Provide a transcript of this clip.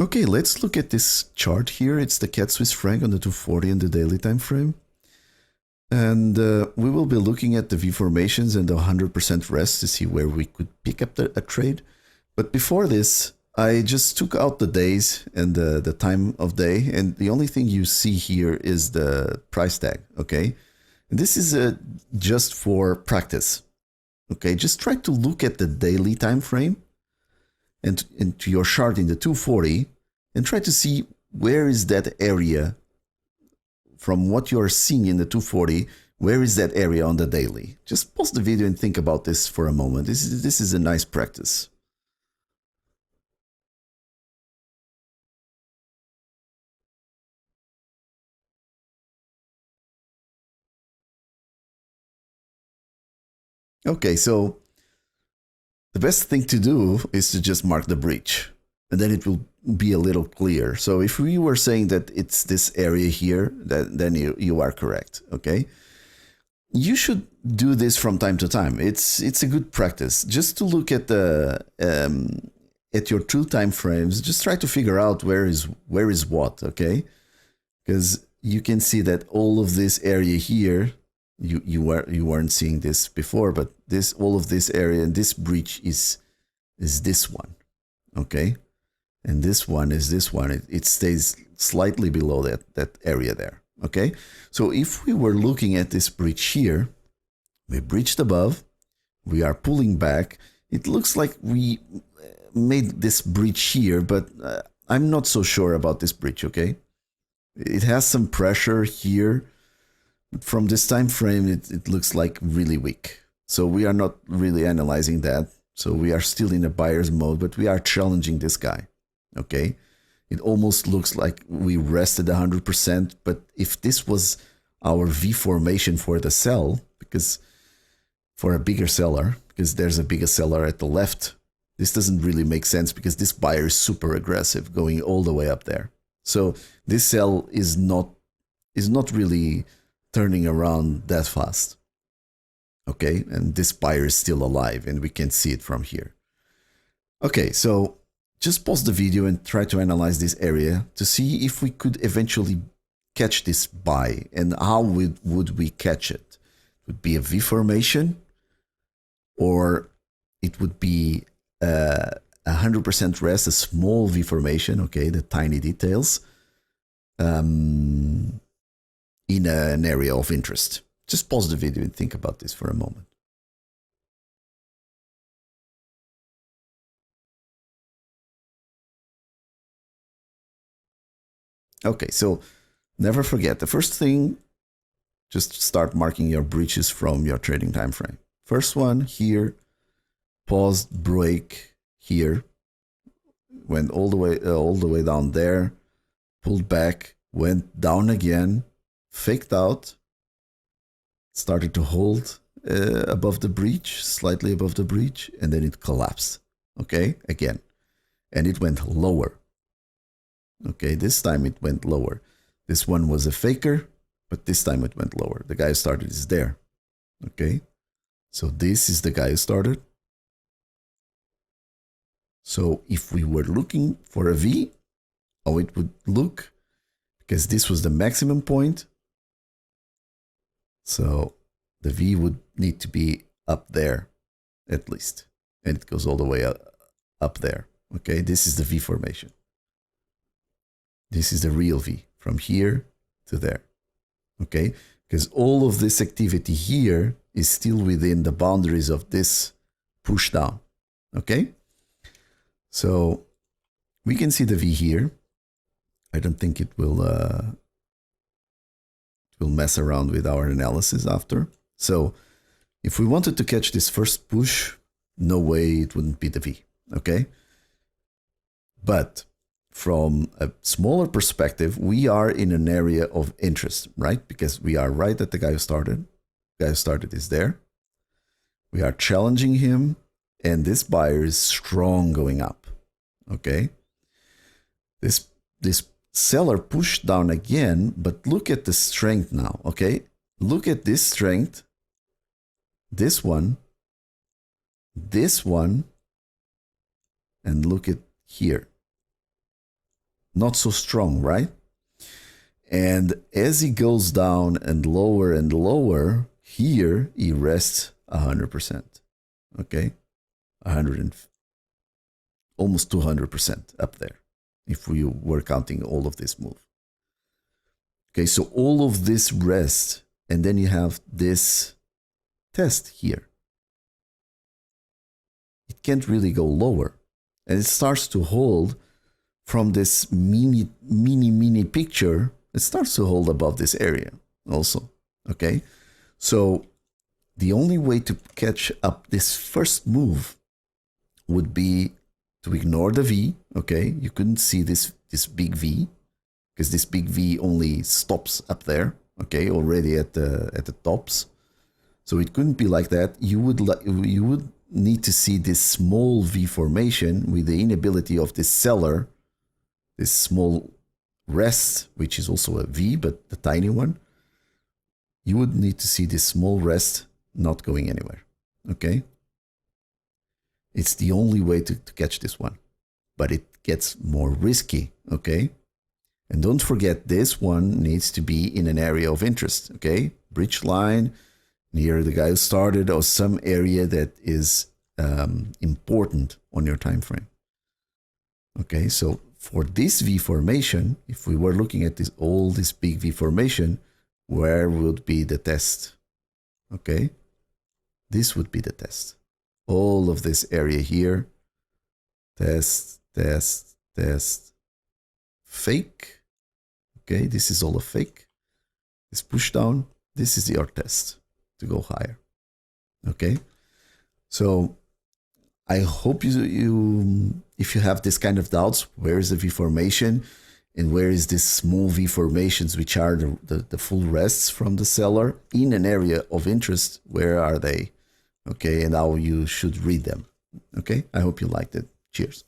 Okay, let's look at this chart here. It's the CAD Swiss franc on the 240 and the daily time frame. And we will be looking at the V formations and the 100% rest to see where we could pick up a trade. But before this, I just took out the days and the time of day. And the only thing you see here is the price tag, okay? And this is just for practice, okay? Just try to look at the daily time frame and into your chart in the 240 and try to see where is that area from what you're seeing in the 240, where is that area on the daily? Just pause the video and think about this for a moment. This is a nice practice. Okay, so the best thing to do is to just mark the breach, and then it will be a little clear. So if we were saying that it's this area here, then you are correct, okay? You should do this from time to time. It's a good practice just to look at the at your true time frames. Just try to figure out where is what, okay? Because you can see that all of this area here, you weren't seeing this before, but all of this area and this breach is this one, okay? And this one is this one. It stays slightly below that area there, okay? So if we were looking at this breach here, we breached above, we are pulling back. It looks like we made this breach here, but I'm not so sure about this breach, okay? It has some pressure here. From this time frame, it looks like really weak. So we are not really analyzing that. So we are still in a buyer's mode, but we are challenging this guy, okay? It almost looks like we rested 100%, but if this was our V formation for the sell, because for a bigger seller, because there's a bigger seller at the left, this doesn't really make sense because this buyer is super aggressive going all the way up there. So this sell is not really turning around that fast, okay? And this buyer is still alive and we can see it from here. Okay, so just pause the video and try to analyze this area to see if we could eventually catch this buy, and how would we catch it? It would be a V formation, or it would be 100% rest, a small V formation, okay, the tiny details, in an area of interest. Just pause the video and think about this for a moment. Okay, so never forget, the first thing, just start marking your breaches from your trading time frame. First one here, paused, break here, went all the way down there, pulled back, went down again, faked out, started to hold above the breach, slightly above the breach, and then it collapsed, okay, again, and it went lower. Okay, this time it went lower. This one was a faker, but this time it went lower. The guy who started is there, okay? So this is the guy who started. So if we were looking for a V, how it would look, because this was the maximum point, so the V would need to be up there at least, and it goes all the way up there, okay? This is the V formation. This is the real V from here to there, okay? Because all of this activity here is still within the boundaries of this push down, okay? So we can see the V here. I don't think it will mess around with our analysis after. So if we wanted to catch this first push, no way it wouldn't be the V, okay? But from a smaller perspective, we are in an area of interest, right? Because we are right at the guy who started. The guy who started is there. We are challenging him, and this buyer is strong going up, okay? This seller pushed down again, but look at the strength now, okay? Look at this strength, this one, and look at here. not so strong, right? And as he goes down and lower, here he rests 100%. Okay, 100 and almost 200% up there, if we were counting all of this move. Okay, so all of this rest, and then you have this test here. It can't really go lower, and it starts to hold from this mini picture. It starts to hold above this area also. Okay, so the only way to catch up this first move would be to ignore the V. Okay, you couldn't see this big V, because this big V only stops up there. Okay, already at the tops, so it couldn't be like that. You would need to see this small V formation with the inability of this seller, this small rest, which is also a V, but the tiny one. You would need to see this small rest not going anywhere. Okay, it's the only way to catch this one, but it gets more risky. Okay, and don't forget, this one needs to be in an area of interest. Okay, bridge line near the guy who started, or some area that is important on your time frame. Okay, so for this V formation, if we were looking at this big V formation, where would be the test? Okay, this would be the test. All of this area here, test, test, test, fake. Okay, this is all a fake. This push down, this is your test to go higher. Okay, so I hope if you have this kind of doubts, where is the V formation and where is this small V formations, which are the full rests from the seller in an area of interest, where are they? Okay, and how you should read them. Okay, I hope you liked it. Cheers.